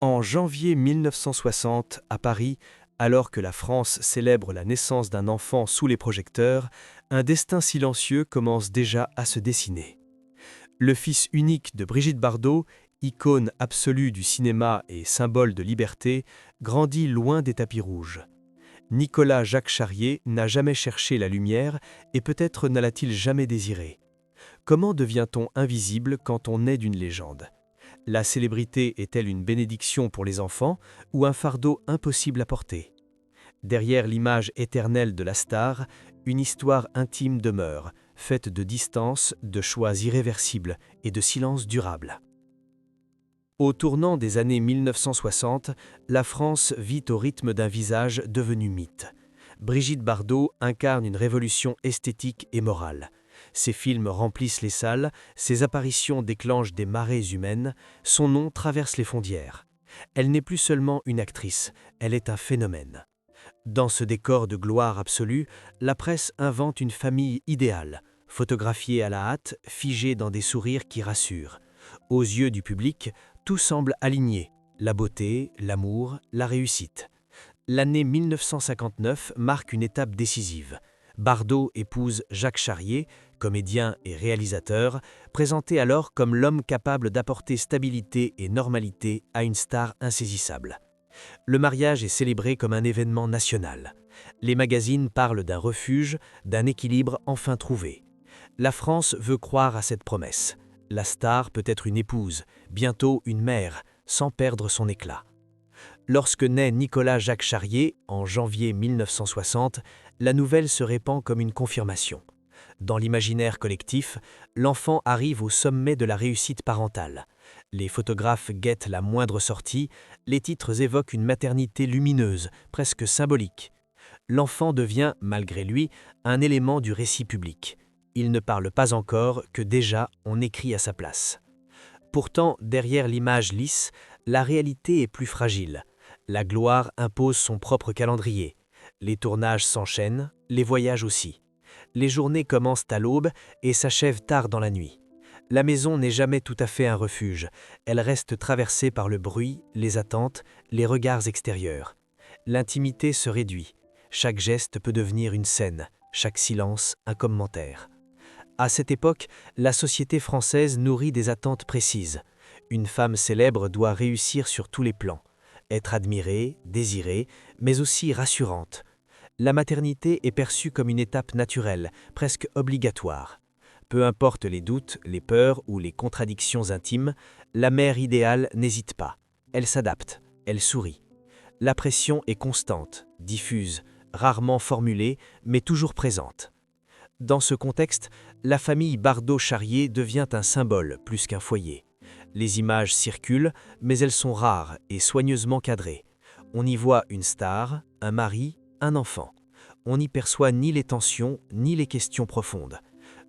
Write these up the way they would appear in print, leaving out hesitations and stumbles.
En janvier 1960, à Paris, alors que la France célèbre la naissance d'un enfant sous les projecteurs, un destin silencieux commence déjà à se dessiner. Le fils unique de Brigitte Bardot, icône absolue du cinéma et symbole de liberté, grandit loin des tapis rouges. Nicolas Jacques Charrier n'a jamais cherché la lumière et peut-être ne l'a-t-il jamais désirée. Comment devient-on invisible quand on naît d'une légende ? La célébrité est-elle une bénédiction pour les enfants ou un fardeau impossible à porter ? Derrière l'image éternelle de la star, une histoire intime demeure, faite de distance, de choix irréversibles et de silence durable. Au tournant des années 1960, la France vit au rythme d'un visage devenu mythe. Brigitte Bardot incarne une révolution esthétique et morale. Ses films remplissent les salles, ses apparitions déclenchent des marées humaines, son nom traverse les frontières. Elle n'est plus seulement une actrice, elle est un phénomène. Dans ce décor de gloire absolue, la presse invente une famille idéale, photographiée à la hâte, figée dans des sourires qui rassurent. Aux yeux du public, tout semble aligné, la beauté, l'amour, la réussite. L'année 1959 marque une étape décisive. Bardot épouse Jacques Charrier, comédien et réalisateur, présenté alors comme l'homme capable d'apporter stabilité et normalité à une star insaisissable. Le mariage est célébré comme un événement national. Les magazines parlent d'un refuge, d'un équilibre enfin trouvé. La France veut croire à cette promesse. La star peut être une épouse, bientôt une mère, sans perdre son éclat. Lorsque naît Nicolas Jacques Charrier, en janvier 1960, la nouvelle se répand comme une confirmation. Dans l'imaginaire collectif, l'enfant arrive au sommet de la réussite parentale. Les photographes guettent la moindre sortie, les titres évoquent une maternité lumineuse, presque symbolique. L'enfant devient, malgré lui, un élément du récit public. Il ne parle pas encore que déjà on écrit à sa place. Pourtant, derrière l'image lisse, la réalité est plus fragile. La gloire impose son propre calendrier. Les tournages s'enchaînent, les voyages aussi. Les journées commencent à l'aube et s'achèvent tard dans la nuit. La maison n'est jamais tout à fait un refuge. Elle reste traversée par le bruit, les attentes, les regards extérieurs. L'intimité se réduit. Chaque geste peut devenir une scène, chaque silence un commentaire. À cette époque, la société française nourrit des attentes précises. Une femme célèbre doit réussir sur tous les plans, être admirée, désirée, mais aussi rassurante. La maternité est perçue comme une étape naturelle, presque obligatoire. Peu importe les doutes, les peurs ou les contradictions intimes, la mère idéale n'hésite pas. Elle s'adapte, elle sourit. La pression est constante, diffuse, rarement formulée, mais toujours présente. Dans ce contexte, la famille Bardot-Charrier devient un symbole plus qu'un foyer. Les images circulent, mais elles sont rares et soigneusement cadrées. On y voit une star, un mari, un enfant. On n'y perçoit ni les tensions, ni les questions profondes.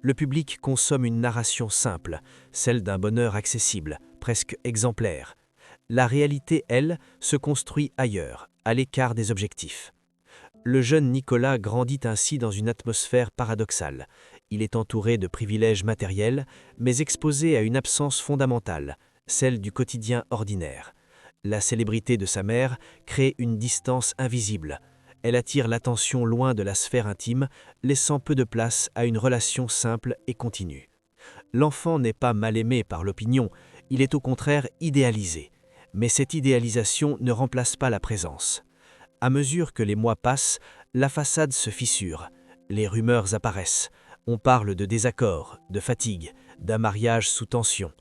Le public consomme une narration simple, celle d'un bonheur accessible, presque exemplaire. La réalité, elle, se construit ailleurs, à l'écart des objectifs. Le jeune Nicolas grandit ainsi dans une atmosphère paradoxale. Il est entouré de privilèges matériels, mais exposé à une absence fondamentale, celle du quotidien ordinaire. La célébrité de sa mère crée une distance invisible. Elle attire l'attention loin de la sphère intime, laissant peu de place à une relation simple et continue. L'enfant n'est pas mal aimé par l'opinion, il est au contraire idéalisé. Mais cette idéalisation ne remplace pas la présence. À mesure que les mois passent, la façade se fissure, les rumeurs apparaissent. On parle de désaccords, de fatigue, d'un mariage sous tension.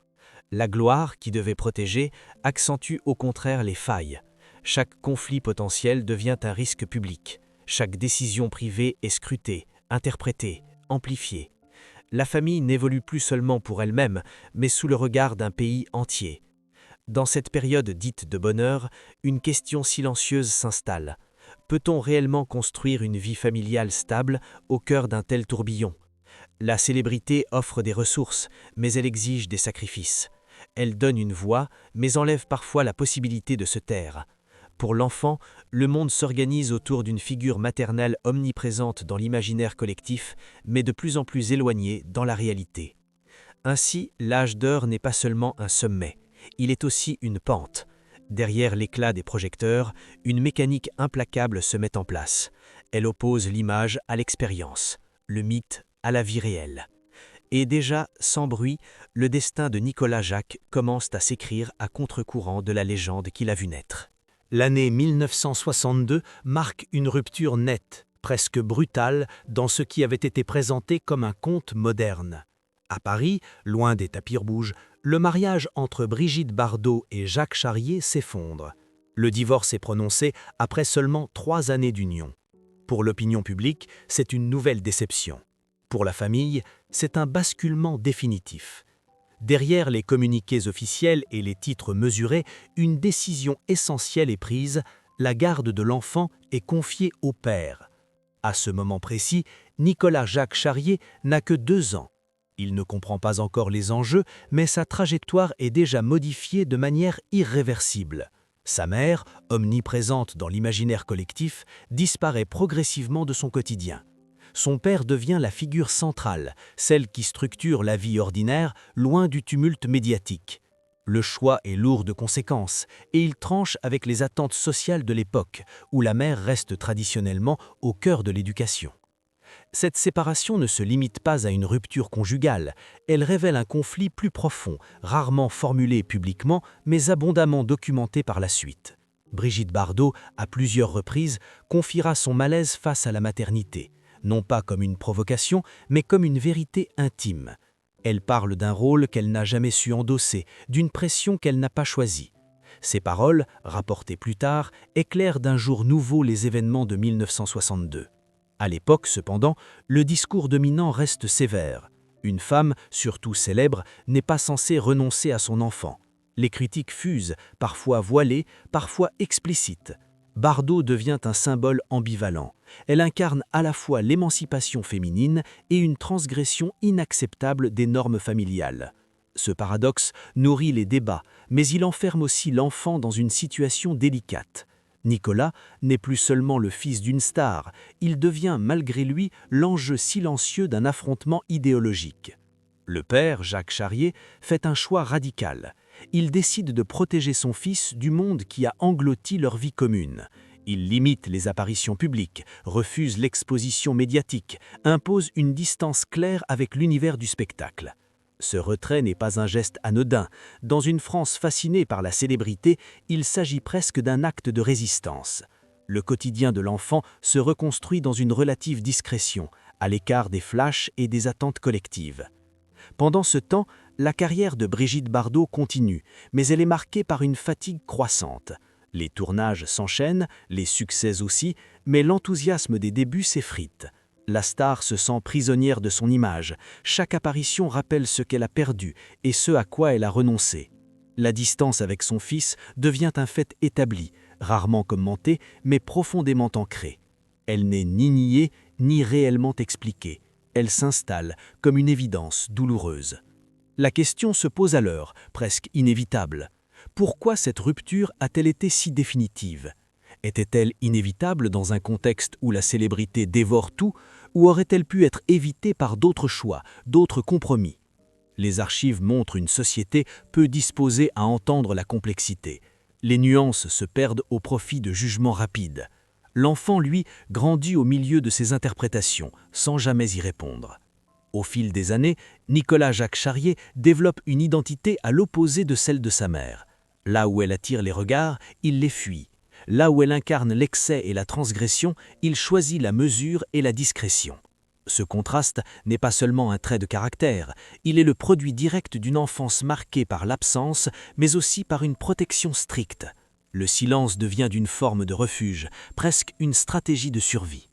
La gloire, qui devait protéger, accentue au contraire les failles. Chaque conflit potentiel devient un risque public. Chaque décision privée est scrutée, interprétée, amplifiée. La famille n'évolue plus seulement pour elle-même, mais sous le regard d'un pays entier. Dans cette période dite de bonheur, une question silencieuse s'installe. Peut-on réellement construire une vie familiale stable au cœur d'un tel tourbillon ? La célébrité offre des ressources, mais elle exige des sacrifices. Elle donne une voix, mais enlève parfois la possibilité de se taire. Pour l'enfant, le monde s'organise autour d'une figure maternelle omniprésente dans l'imaginaire collectif, mais de plus en plus éloignée dans la réalité. Ainsi, l'âge d'or n'est pas seulement un sommet. Il est aussi une pente. Derrière l'éclat des projecteurs, une mécanique implacable se met en place. Elle oppose l'image à l'expérience, le mythe à la vie réelle. Et déjà, sans bruit, le destin de Nicolas Jacques commence à s'écrire à contre-courant de la légende qu'il a vu naître. L'année 1962 marque une rupture nette, presque brutale, dans ce qui avait été présenté comme un conte moderne. À Paris, loin des tapis rouges, le mariage entre Brigitte Bardot et Jacques Charrier s'effondre. Le divorce est prononcé après seulement 3 années d'union. Pour l'opinion publique, c'est une nouvelle déception. Pour la famille, c'est un basculement définitif. Derrière les communiqués officiels et les titres mesurés, une décision essentielle est prise, la garde de l'enfant est confiée au père. À ce moment précis, Nicolas Jacques Charrier n'a que 2 ans. Il ne comprend pas encore les enjeux, mais sa trajectoire est déjà modifiée de manière irréversible. Sa mère, omniprésente dans l'imaginaire collectif, disparaît progressivement de son quotidien. Son père devient la figure centrale, celle qui structure la vie ordinaire, loin du tumulte médiatique. Le choix est lourd de conséquences, et il tranche avec les attentes sociales de l'époque, où la mère reste traditionnellement au cœur de l'éducation. Cette séparation ne se limite pas à une rupture conjugale, elle révèle un conflit plus profond, rarement formulé publiquement, mais abondamment documenté par la suite. Brigitte Bardot, à plusieurs reprises, confiera son malaise face à la maternité, non pas comme une provocation, mais comme une vérité intime. Elle parle d'un rôle qu'elle n'a jamais su endosser, d'une pression qu'elle n'a pas choisie. Ces paroles, rapportées plus tard, éclairent d'un jour nouveau les événements de 1962. À l'époque, cependant, le discours dominant reste sévère. Une femme, surtout célèbre, n'est pas censée renoncer à son enfant. Les critiques fusent, parfois voilées, parfois explicites. Bardot devient un symbole ambivalent. Elle incarne à la fois l'émancipation féminine et une transgression inacceptable des normes familiales. Ce paradoxe nourrit les débats, mais il enferme aussi l'enfant dans une situation délicate. Nicolas n'est plus seulement le fils d'une star, il devient malgré lui l'enjeu silencieux d'un affrontement idéologique. Le père, Jacques Charrier, fait un choix radical. Il décide de protéger son fils du monde qui a englouti leur vie commune. Il limite les apparitions publiques, refuse l'exposition médiatique, impose une distance claire avec l'univers du spectacle. Ce retrait n'est pas un geste anodin. Dans une France fascinée par la célébrité, il s'agit presque d'un acte de résistance. Le quotidien de l'enfant se reconstruit dans une relative discrétion, à l'écart des flashs et des attentes collectives. Pendant ce temps, la carrière de Brigitte Bardot continue, mais elle est marquée par une fatigue croissante. Les tournages s'enchaînent, les succès aussi, mais l'enthousiasme des débuts s'effrite. La star se sent prisonnière de son image. Chaque apparition rappelle ce qu'elle a perdu et ce à quoi elle a renoncé. La distance avec son fils devient un fait établi, rarement commenté, mais profondément ancré. Elle n'est ni niée, ni réellement expliquée. Elle s'installe comme une évidence douloureuse. La question se pose alors, presque inévitable. Pourquoi cette rupture a-t-elle été si définitive ? Était-elle inévitable dans un contexte où la célébrité dévore tout, ou aurait-elle pu être évitée par d'autres choix, d'autres compromis ? Les archives montrent une société peu disposée à entendre la complexité. Les nuances se perdent au profit de jugements rapides. L'enfant, lui, grandit au milieu de ses interprétations, sans jamais y répondre. Au fil des années, Nicolas Jacques Charrier développe une identité à l'opposé de celle de sa mère. Là où elle attire les regards, il les fuit. Là où elle incarne l'excès et la transgression, il choisit la mesure et la discrétion. Ce contraste n'est pas seulement un trait de caractère, il est le produit direct d'une enfance marquée par l'absence, mais aussi par une protection stricte. Le silence devient d'une forme de refuge, presque une stratégie de survie.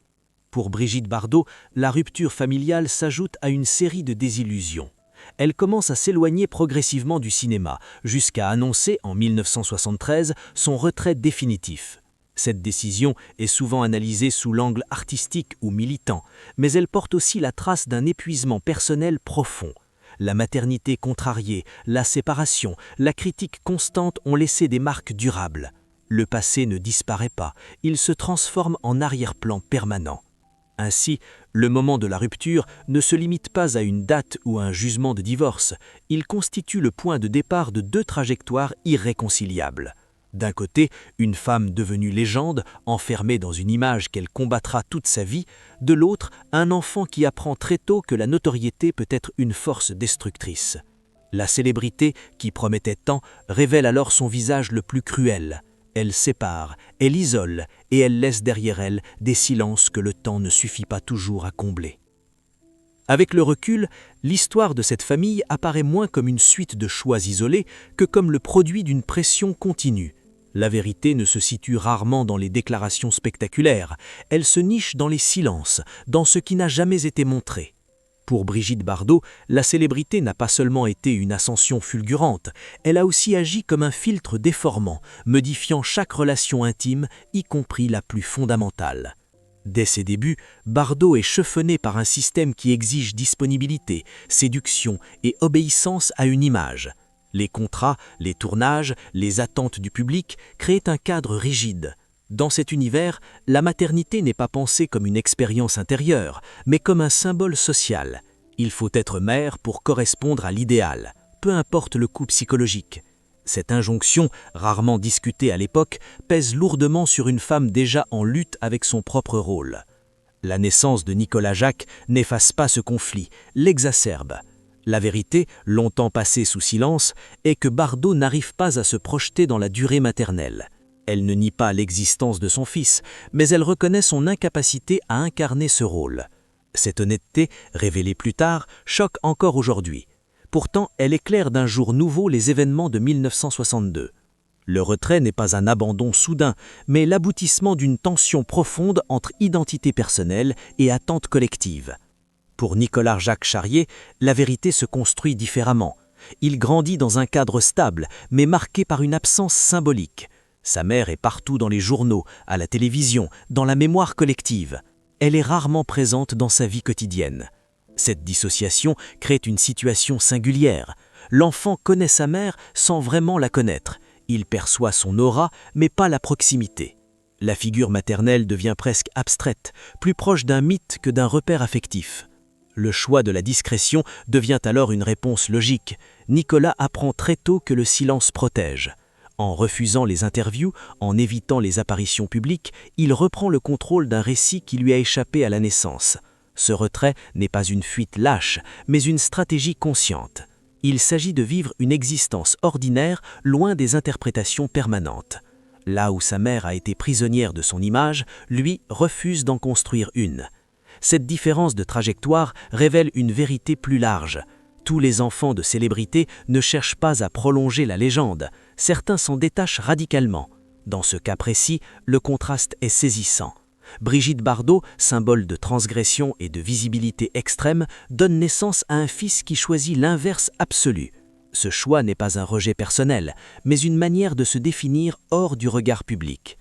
Pour Brigitte Bardot, la rupture familiale s'ajoute à une série de désillusions. Elle commence à s'éloigner progressivement du cinéma, jusqu'à annoncer en 1973 son retrait définitif. Cette décision est souvent analysée sous l'angle artistique ou militant, mais elle porte aussi la trace d'un épuisement personnel profond. La maternité contrariée, la séparation, la critique constante ont laissé des marques durables. Le passé ne disparaît pas, il se transforme en arrière-plan permanent. Ainsi, le moment de la rupture ne se limite pas à une date ou à un jugement de divorce, il constitue le point de départ de 2 trajectoires irréconciliables. D'un côté, une femme devenue légende, enfermée dans une image qu'elle combattra toute sa vie, de l'autre, un enfant qui apprend très tôt que la notoriété peut être une force destructrice. La célébrité, qui promettait tant, révèle alors son visage le plus cruel. Elle sépare, elle isole, et elle laisse derrière elle des silences que le temps ne suffit pas toujours à combler. Avec le recul, l'histoire de cette famille apparaît moins comme une suite de choix isolés que comme le produit d'une pression continue. La vérité ne se situe rarement dans les déclarations spectaculaires, elle se niche dans les silences, dans ce qui n'a jamais été montré. Pour Brigitte Bardot, la célébrité n'a pas seulement été une ascension fulgurante, elle a aussi agi comme un filtre déformant, modifiant chaque relation intime, y compris la plus fondamentale. Dès ses débuts, Bardot est chevauchée par un système qui exige disponibilité, séduction et obéissance à une image. Les contrats, les tournages, les attentes du public créent un cadre rigide. Dans cet univers, la maternité n'est pas pensée comme une expérience intérieure, mais comme un symbole social. Il faut être mère pour correspondre à l'idéal, peu importe le coût psychologique. Cette injonction, rarement discutée à l'époque, pèse lourdement sur une femme déjà en lutte avec son propre rôle. La naissance de Nicolas Jaques n'efface pas ce conflit, l'exacerbe. La vérité, longtemps passée sous silence, est que Bardot n'arrive pas à se projeter dans la durée maternelle. Elle ne nie pas l'existence de son fils, mais elle reconnaît son incapacité à incarner ce rôle. Cette honnêteté, révélée plus tard, choque encore aujourd'hui. Pourtant, elle éclaire d'un jour nouveau les événements de 1962. Le retrait n'est pas un abandon soudain, mais l'aboutissement d'une tension profonde entre identité personnelle et attente collective. Pour Nicolas Jacques Charrier, la vérité se construit différemment. Il grandit dans un cadre stable, mais marqué par une absence symbolique. Sa mère est partout dans les journaux, à la télévision, dans la mémoire collective. Elle est rarement présente dans sa vie quotidienne. Cette dissociation crée une situation singulière. L'enfant connaît sa mère sans vraiment la connaître. Il perçoit son aura, mais pas la proximité. La figure maternelle devient presque abstraite, plus proche d'un mythe que d'un repère affectif. Le choix de la discrétion devient alors une réponse logique. Nicolas apprend très tôt que le silence protège. En refusant les interviews, en évitant les apparitions publiques, il reprend le contrôle d'un récit qui lui a échappé à la naissance. Ce retrait n'est pas une fuite lâche, mais une stratégie consciente. Il s'agit de vivre une existence ordinaire, loin des interprétations permanentes. Là où sa mère a été prisonnière de son image, lui refuse d'en construire une. Cette différence de trajectoire révèle une vérité plus large. Tous les enfants de célébrités ne cherchent pas à prolonger la légende, certains s'en détachent radicalement. Dans ce cas précis, le contraste est saisissant. Brigitte Bardot, symbole de transgression et de visibilité extrême, donne naissance à un fils qui choisit l'inverse absolu. Ce choix n'est pas un rejet personnel, mais une manière de se définir hors du regard public.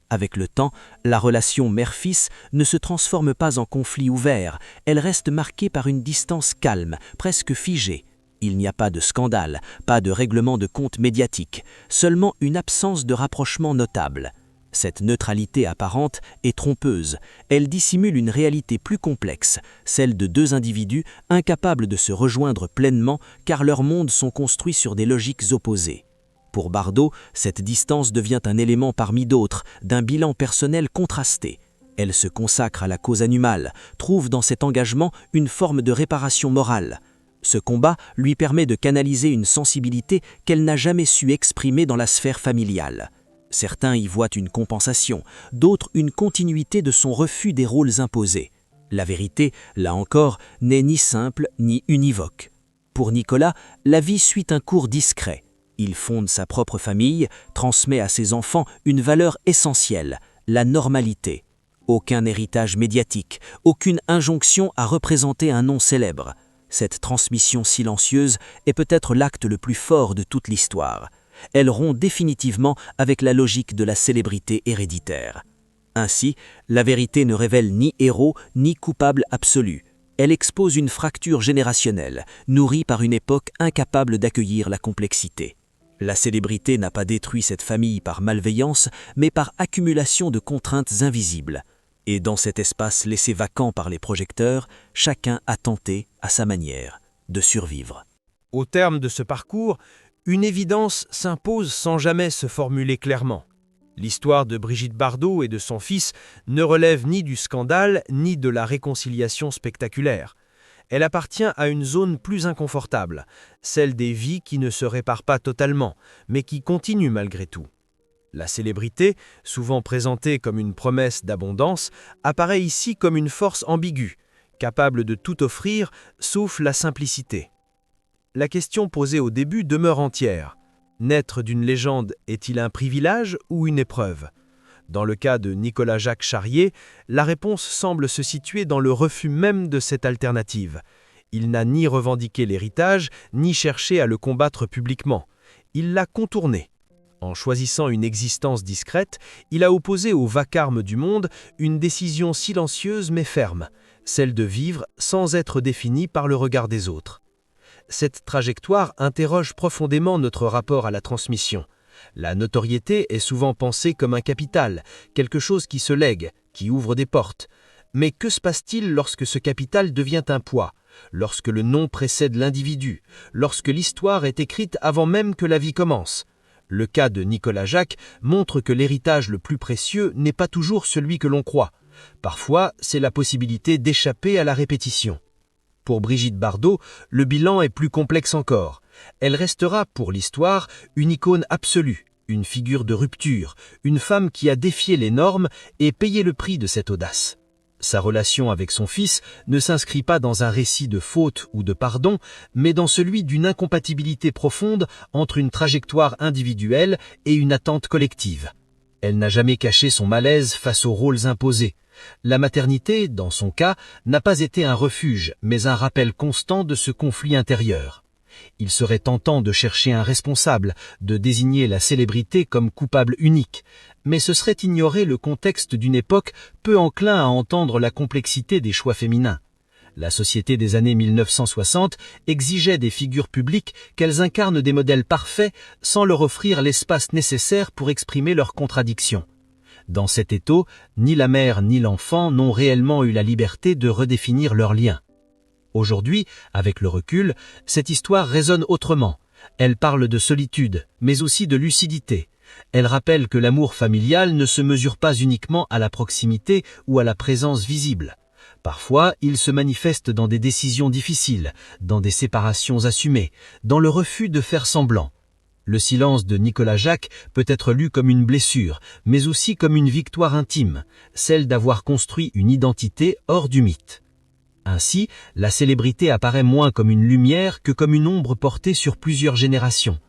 Avec le temps, la relation mère-fils ne se transforme pas en conflit ouvert, elle reste marquée par une distance calme, presque figée. Il n'y a pas de scandale, pas de règlement de compte médiatique, seulement une absence de rapprochement notable. Cette neutralité apparente est trompeuse, elle dissimule une réalité plus complexe, celle de deux individus incapables de se rejoindre pleinement car leurs mondes sont construits sur des logiques opposées. Pour Bardot, cette distance devient un élément parmi d'autres, d'un bilan personnel contrasté. Elle se consacre à la cause animale, trouve dans cet engagement une forme de réparation morale. Ce combat lui permet de canaliser une sensibilité qu'elle n'a jamais su exprimer dans la sphère familiale. Certains y voient une compensation, d'autres une continuité de son refus des rôles imposés. La vérité, là encore, n'est ni simple ni univoque. Pour Nicolas, la vie suit un cours discret. Il fonde sa propre famille, transmet à ses enfants une valeur essentielle, la normalité. Aucun héritage médiatique, aucune injonction à représenter un nom célèbre. Cette transmission silencieuse est peut-être l'acte le plus fort de toute l'histoire. Elle rompt définitivement avec la logique de la célébrité héréditaire. Ainsi, la vérité ne révèle ni héros ni coupable absolu. Elle expose une fracture générationnelle, nourrie par une époque incapable d'accueillir la complexité. La célébrité n'a pas détruit cette famille par malveillance, mais par accumulation de contraintes invisibles. Et dans cet espace laissé vacant par les projecteurs, chacun a tenté, à sa manière, de survivre. Au terme de ce parcours, Une évidence s'impose sans jamais se formuler clairement. L'histoire de Brigitte Bardot et de son fils ne relève ni du scandale ni de la réconciliation spectaculaire. Elle appartient à une zone plus inconfortable, celle des vies qui ne se réparent pas totalement, mais qui continuent malgré tout. La célébrité, souvent présentée comme une promesse d'abondance, apparaît ici comme une force ambiguë, capable de tout offrir, sauf la simplicité. La question posée au début demeure entière. Naître d'une légende est-il un privilège ou une épreuve? Dans le cas de Nicolas-Jacques Charrier, la réponse semble se situer dans le refus même de cette alternative. Il n'a ni revendiqué l'héritage, ni cherché à le combattre publiquement. Il l'a contourné. En choisissant une existence discrète, il a opposé au vacarme du monde une décision silencieuse mais ferme, celle de vivre sans être défini par le regard des autres. Cette trajectoire interroge profondément notre rapport à la transmission. La notoriété est souvent pensée comme un capital, quelque chose qui se lègue, qui ouvre des portes. Mais que se passe-t-il lorsque ce capital devient un poids, lorsque le nom précède l'individu, lorsque l'histoire est écrite avant même que la vie commence? Le cas de Nicolas Jacques montre que l'héritage le plus précieux n'est pas toujours celui que l'on croit. Parfois, c'est la possibilité d'échapper à la répétition. Pour Brigitte Bardot, le bilan est plus complexe encore. Elle restera, pour l'histoire, une icône absolue, une figure de rupture, une femme qui a défié les normes et payé le prix de cette audace. Sa relation avec son fils ne s'inscrit pas dans un récit de faute ou de pardon, mais dans celui d'une incompatibilité profonde entre une trajectoire individuelle et une attente collective. Elle n'a jamais caché son malaise face aux rôles imposés. La maternité, dans son cas, n'a pas été un refuge, mais un rappel constant de ce conflit intérieur. Il serait tentant de chercher un responsable, de désigner la célébrité comme coupable unique, mais ce serait ignorer le contexte d'une époque peu enclin à entendre la complexité des choix féminins. La société des années 1960 exigeait des figures publiques qu'elles incarnent des modèles parfaits sans leur offrir l'espace nécessaire pour exprimer leurs contradictions. Dans cet étau, ni la mère ni l'enfant n'ont réellement eu la liberté de redéfinir leurs liens. Aujourd'hui, avec le recul, cette histoire résonne autrement. Elle parle de solitude, mais aussi de lucidité. Elle rappelle que l'amour familial ne se mesure pas uniquement à la proximité ou à la présence visible. Parfois, il se manifeste dans des décisions difficiles, dans des séparations assumées, dans le refus de faire semblant. Le silence de Nicolas Jacques peut être lu comme une blessure, mais aussi comme une victoire intime, celle d'avoir construit une identité hors du mythe. Ainsi, la célébrité apparaît moins comme une lumière que comme une ombre portée sur plusieurs générations.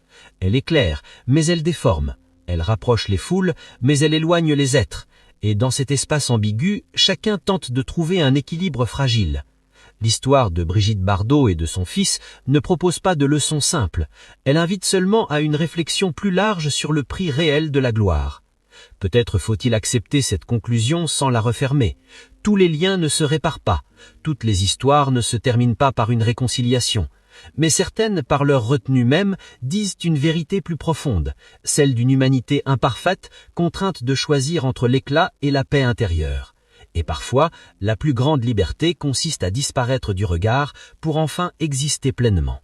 Elle éclaire, mais elle déforme. Elle rapproche les foules, mais elle éloigne les êtres. Et dans cet espace ambigu, chacun tente de trouver un équilibre fragile. L'histoire de Brigitte Bardot et de son fils ne propose pas de leçons simples. Elle invite seulement à une réflexion plus large sur le prix réel de la gloire. Peut-être faut-il accepter cette conclusion sans la refermer. Tous les liens ne se réparent pas. Toutes les histoires ne se terminent pas par une réconciliation. Mais certaines, par leur retenue même, disent une vérité plus profonde, celle d'une humanité imparfaite, contrainte de choisir entre l'éclat et la paix intérieure. Et parfois, la plus grande liberté consiste à disparaître du regard pour enfin exister pleinement.